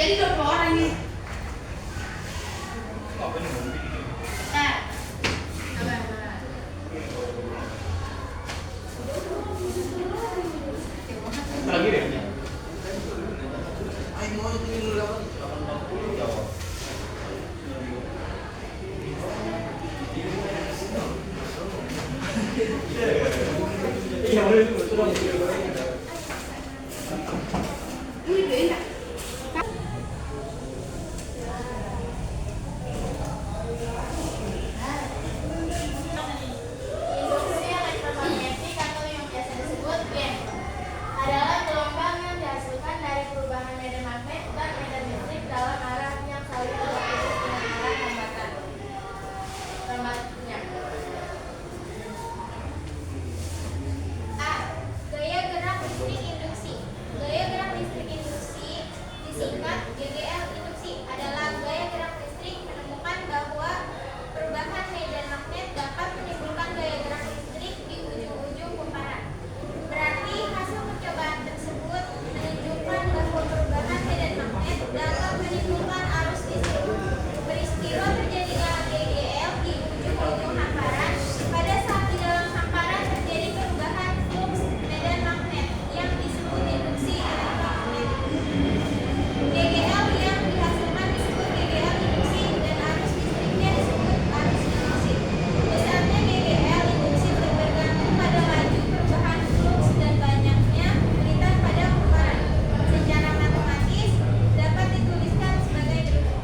jadi 20 orang nih. Nah, lagi deh. Induksi elektromagnetik atau yang biasa disebut BEM adalah gelombang yang dihasilkan dari perubahan medan magnet dan medan listrik dalam arah yang saling berputus dengan arah hambatan. A. Gaya gerak listrik induksi. Gaya gerak listrik induksi disingkat GGL induksi adalah gaya gerak listrik menemukan bahwa perubahan medan magnet dapat menimbulkan gaya gerak listrik di ujung-ujung kumparan. Berarti hasil percobaan tersebut menunjukkan bahwa perubahan medan magnet dapat menimbulkan arus listrik. Peristiwa terjadinya GGL di ujung-ujung hamparan. Pada saat di dalam hamparan terjadi perubahan flux medan magnet yang disebut induksi elektromagnetik. GGL yang dihasilkan disebut GGL induksi dan arus listriknya disebut arus induksi. Besarnya GGL induksi bergantung pada laju perubahan flux dan banyaknya beritan pada kumparan. Secara matematis dapat dituliskan sebagai berikut.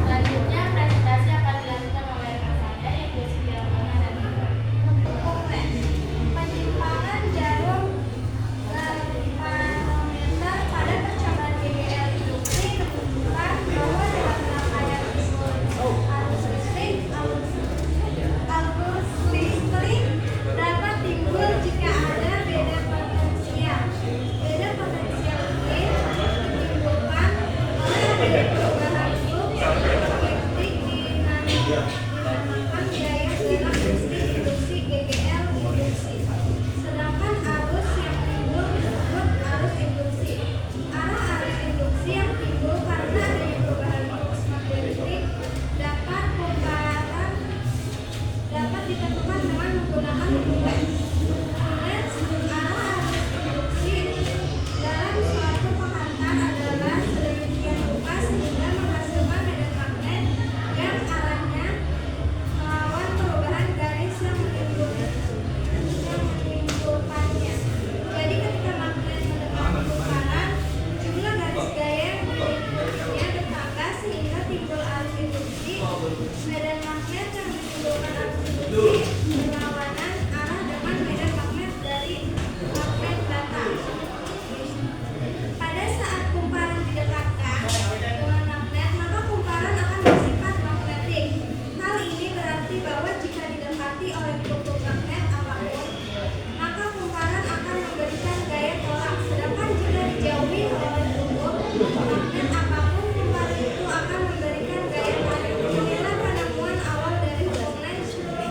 Selanjutnya presentasi akan dilakukan oleh rekan saya yang Jessica Ramona dan penyimpangan jarum galvanometer pada percobaan GGL induksi menunjukkan bahwa dalam rangkaian arus listrik dapat timbul jika ada beda potensial. Beda potensial ini ditimbulkan oleh perubahan flux elektrik dinamakan gaya gerak listrik induksi GGL induksi. Sedangkan arus yang timbul disebut arus induksi. Arah arus induksi yang timbul karena adanya perubahan flux magnetik dapat ditentukan dengan menggunakan lens. Lens arah arus induksi dalam suatu penghantar adalah sedemikian rupa sehingga menghasilkan medan magnet yang arahnya melawan perubahan garis yang menimbulkannya. Jadi ketika magnet mendekati kumparan, jumlah garis gaya yang mengelilinginya bertambah sehingga timbul arus induksi. Medan magnet yang menimbulkan arus induksi berlawanan arah dengan medan magnet dari magnet datang. Pada saat kumparan didekatkan dengan magnet, maka kumparan akan bersifat magnetik. Hal ini berarti bahwa jika didekati oleh pelupuk magnet apapun, maka kumparan akan memberikan gaya tolak. Sedangkan jika dijauhi oleh pelupuk magnet apapun, kumparan itu akan memberikan gaya tarik. Inilah penemuan awal dari hukum Lenz untuk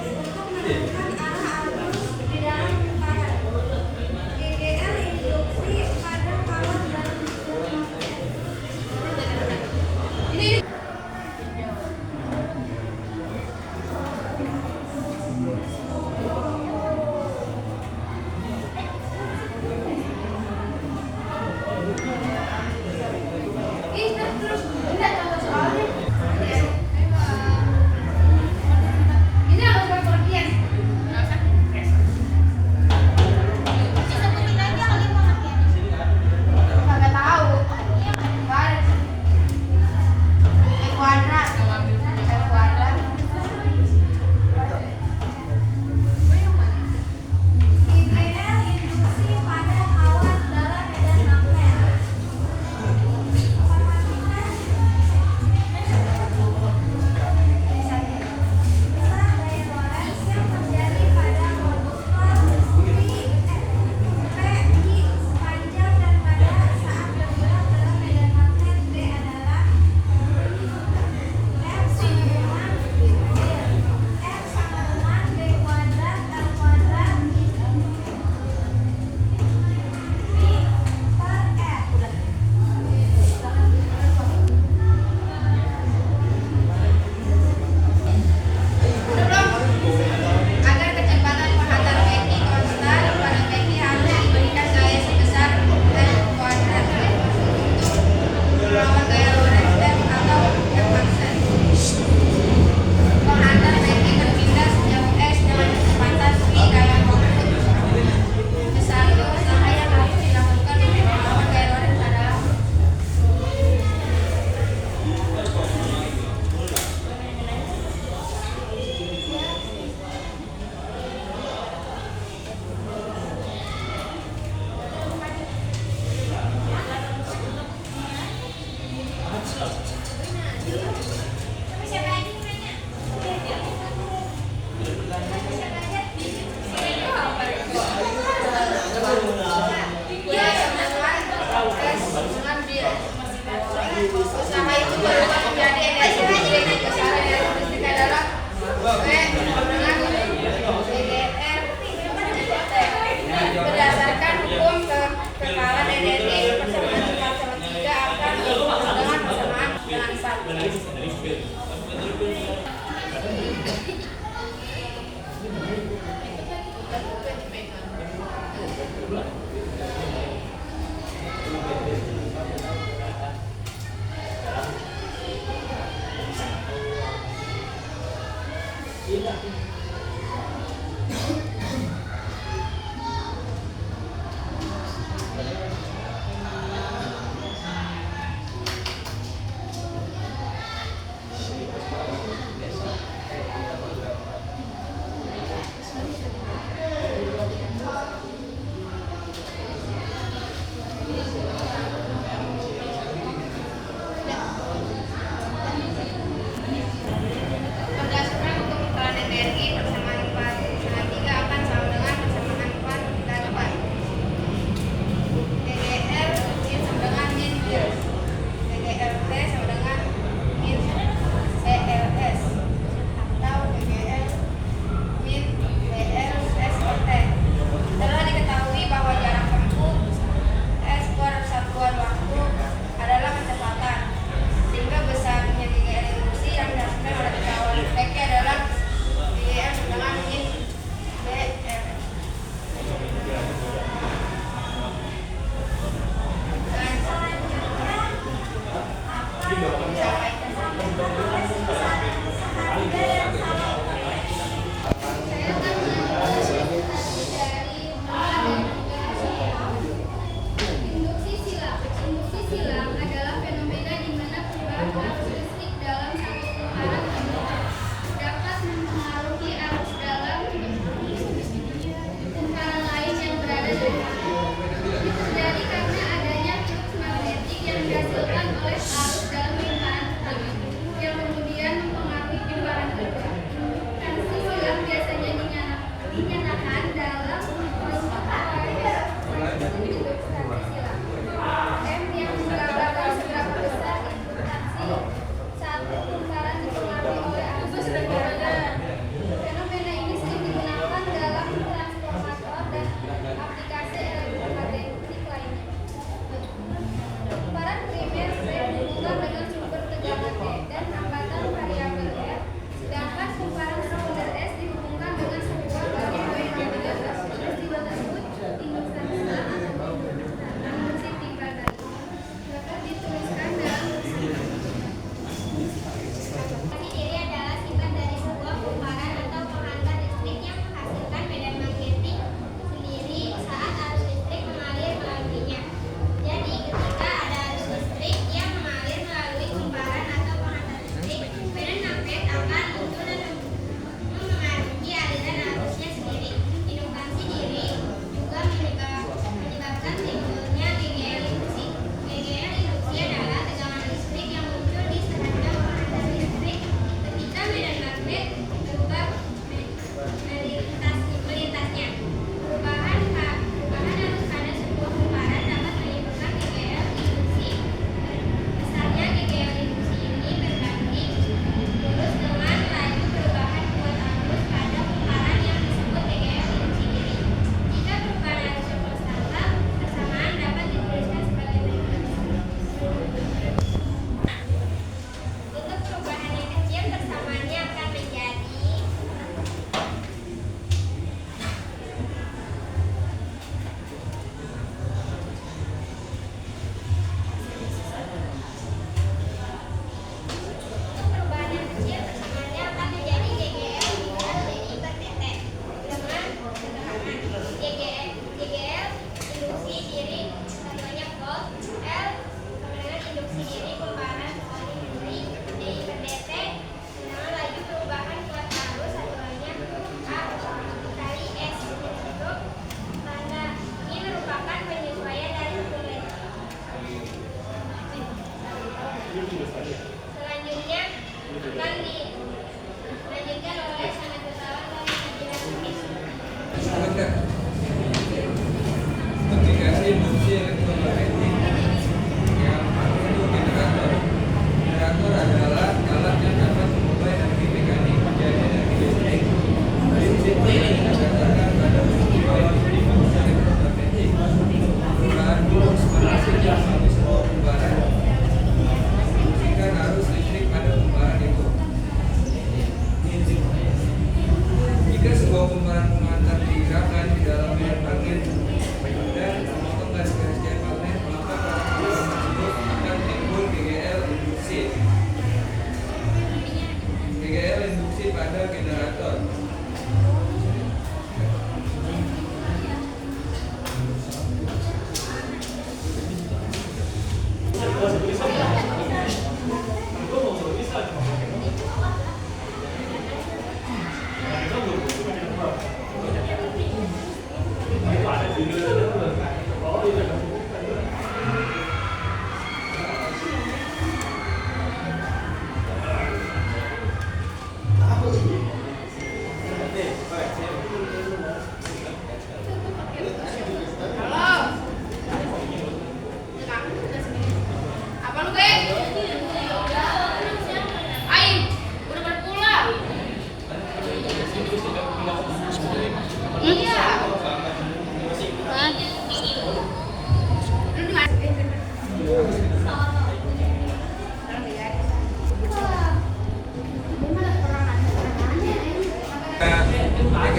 Berdasarkan untuk kebutuhan energi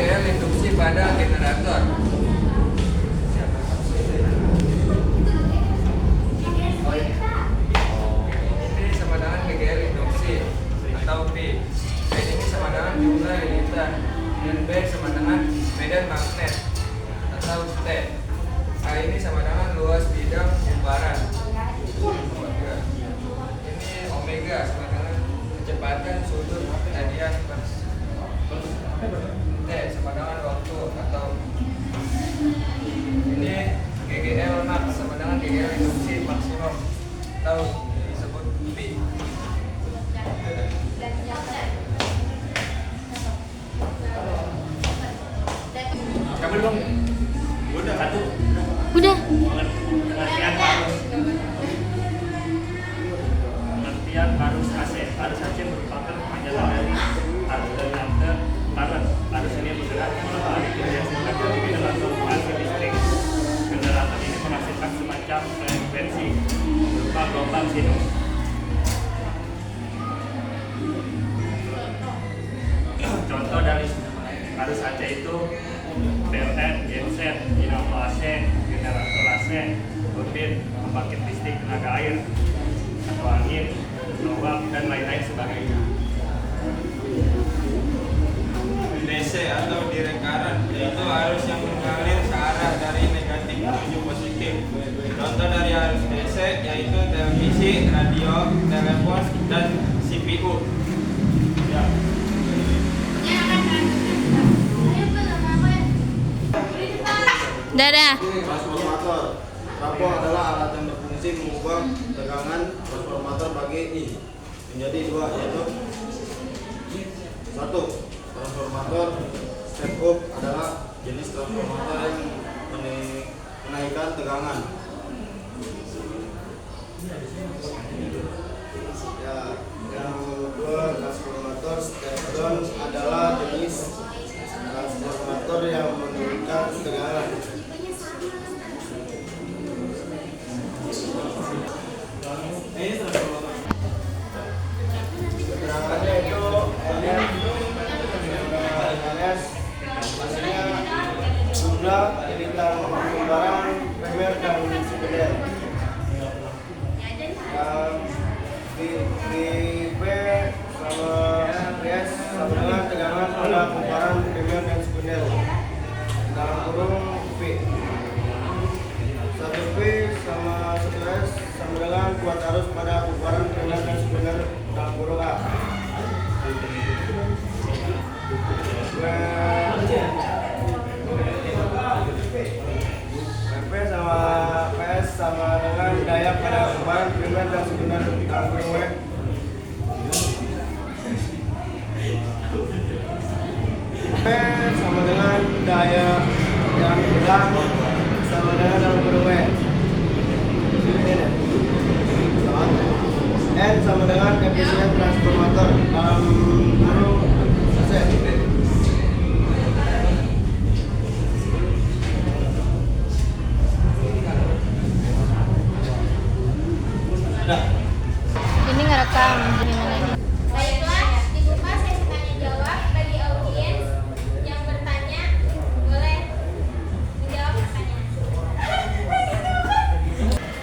GGL induksi pada generator. Ini sama dengan GGL induksi atau P. P ini sama dengan jumlah linitan dan B sama dengan medan magnet atau T. A ini sama dengan luas bidang kumparan. Ini omega sama dengan kecepatan sudut radian per T sama dengan waktu atau ini GGL max sama dengan GGL induksi maksimum atau disebut P. Kamu dong. Udah satu. Udah. Pengertian arus AC. Arus AC merupakan penjelasan dari arus alternatif current. Arus ini bergerak melalui generator atau penghasil listrik. Generator ini menghasilkan semacam frekuensi berupa gelombang sinus. Contoh dari arus AC itu PLN, genset, dinamo AC, generator AC, turbin, pembangkit listrik tenaga air atau angin, lowak, dan lain-lain sebagainya. DC atau direct current yaitu arus yang mengalir searah dari negatif menuju positif. Contoh dari arus DC yaitu televisi, radio, telepon, dan CPU. Ya. Dadah. Transformator. Trafo adalah alat yang berfungsi mengubah tegangan transformator bagi I menjadi dua, yaitu satu, transformator step up adalah jenis transformator yang menaikkan tegangan. Ya, yang kedua, transformator step down adalah jenis transformator yang menurunkan tegangan. Keterangannya itu hasilnya jumlah linitan kumparan primer dan sekunder. Di P sama PS sama dengan tegangan pada kumparan primer dan sekunder dalam kurung P. 1P sama 1S sama dengan kuat arus pada kumparan primer dan sekunder dalam kurung A. PP sama PS sama dengan daya pada kumparan primer dan sekunder dalam kurung W. P sama dengan daya yang hilang sama dengan dalam kurung W. N sama dengan efisien transformator dalam kurung AC. Ini ngerekam. Baiklah, dibuka sesi tanya jawab bagi audiens yang bertanya boleh menjawab pertanyaan.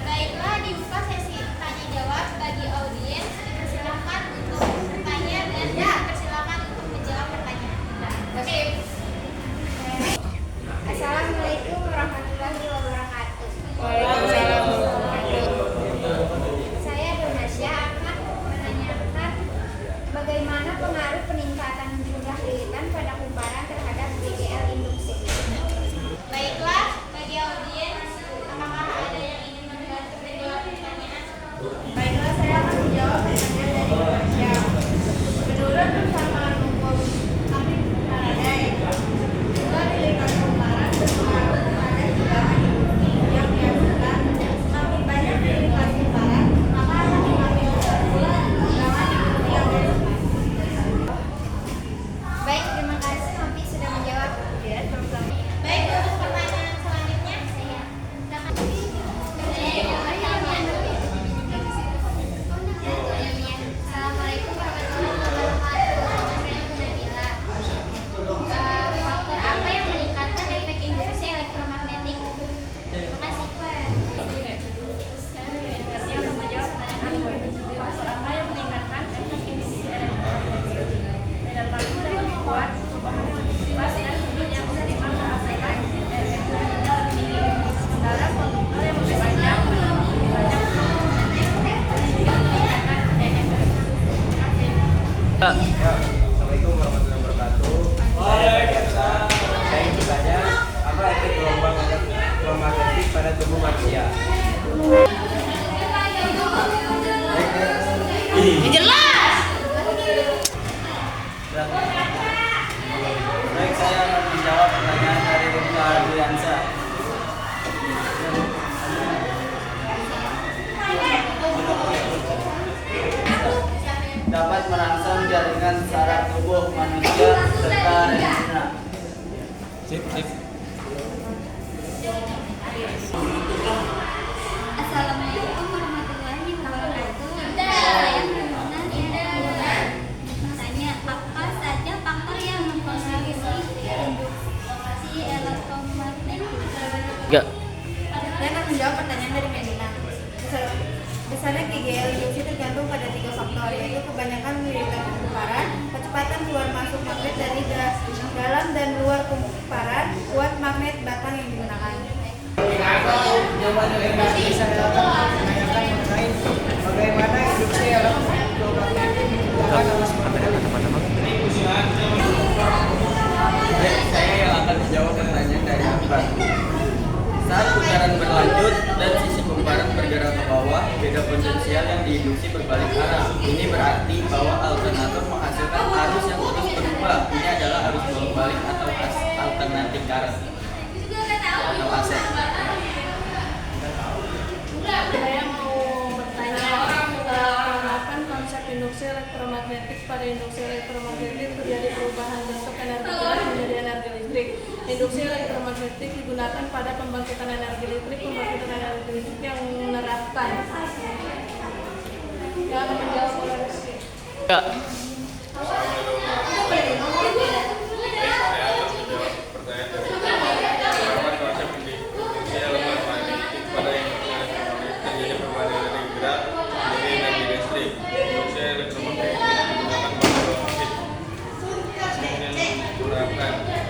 Baiklah, dibuka sesi tanya jawab bagi audiens. Silakan untuk bertanya dan silakan untuk menjawab pertanyaan. Oke. Assalamualaikum warahmatullahi wabarakatuh. Waalaikumsalam. Saya Donasya akan menanyakan bagaimana pengaruh peningkatan jumlah lilitan pada kumparan terhadap GGL induksi. Baiklah, bagi audiens, apakah ada yang ingin membantu menjawab pertanyaan? Baiklah, saya akan menjawab pertanyaan dari Donasya. Menurut persamaan hukum Amir Faraday, jumlah lilitan kumparan berpengaruh pada tegangan induksi yang dihasilkan. Semakin banyak lilitan kumparan, maka akan semakin besar pula tegangan induksi yang dihasilkan. Baik, terima kasih. Ya, Assalamualaikum warahmatullahi wabarakatuh. Saya Biasa. Saya ingin bertanya, apa efek gelombang elektromagnetik pada tubuh manusia? Jelas. Baik, saya akan menjawab pertanyaan dari Rifka Ardiansa. Dapat merangsang jaringan saraf tubuh manusia serta retina. Sip. Assalamualaikum warahmatullahi wabarakatuh. Saya Nurmana bertanya, apa saja faktor yang mempengaruhi induksi elektromagnetik? Saya akan menjawab pertanyaan dari Medina. Besarnya GGL induksi tergantung pada 3 faktor, yaitu kebanyakan militer kumparan, kecepatan keluar masuk magnet dari dalam dan luar kumparan, kuat magnet batang yang digunakan. Jawaban yang bisa saya menanyakan mengenai bagaimana induksi elektromagnetik dilakukan oleh Baik, saya yang akan menjawab pertanyaan dari Akbar. Saat putaran berlanjut dan sisi kumparan bergerak ke bawah, beda potensial yang diinduksi berbalik arah. Ini berarti bahwa alternator menghasilkan arus yang terus berubah. Ini adalah arus bolak-balik atau alternating current atau AC. Saya mau bertanya, penerapan konsep induksi elektromagnetik. Pada induksi elektromagnetik terjadi perubahan bentuk energi gerak menjadi energi listrik. Induksi elektromagnetik digunakan pada pembangkitan energi listrik yang menerapkan. Yang akan menjawab oleh Rizky.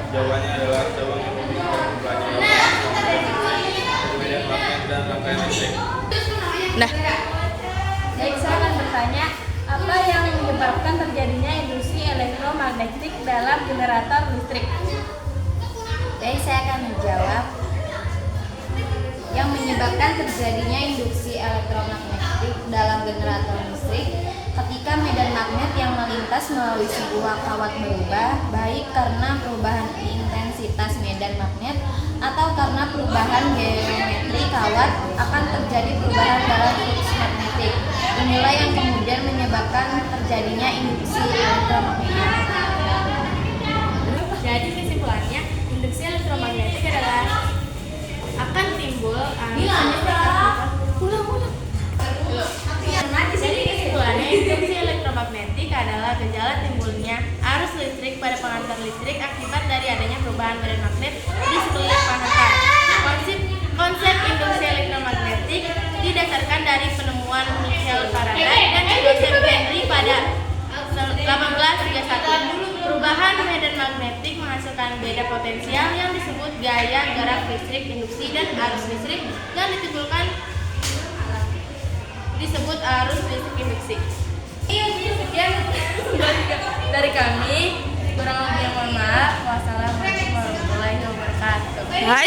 Jawabannya adalah cabang yang memiliki banyak kemudian magnet dan rangkaian listrik. Baik, saya akan bertanya, apa yang menyebabkan terjadinya induksi elektromagnetik dalam generator listrik? Baik, saya akan menjawab. Yang menyebabkan terjadinya induksi elektromagnetik dalam generator listrik ketika medan magnet yang melintas melalui sebuah kawat berubah, baik karena perubahan intensitas medan magnet atau karena perubahan geometri kawat, akan terjadi perubahan dalam flux magnetik. Inilah yang kemudian menyebabkan terjadinya induksi elektromagnetik. Jadi kesimpulannya, induksi elektromagnetik adalah akan timbul Jadi kesimpulannya, induksi elektromagnetik adalah gejala timbulnya arus listrik pada pengantar listrik akibat dari adanya perubahan medan magnet di sekeliling pengantar. Konsep induksi elektromagnetik didasarkan dari penemuan Michael Faraday dan Joseph Henry pada 1831. Perubahan medan magnetik menghasilkan beda potensial yang disebut gaya gerak listrik induksi dan arus listrik yang ditimbulkan disebut arus listrik induksi. Sekian dari kami. Kurang lebih mohon maaf. Wassalamualaikum warahmatullahi wabarakatuh.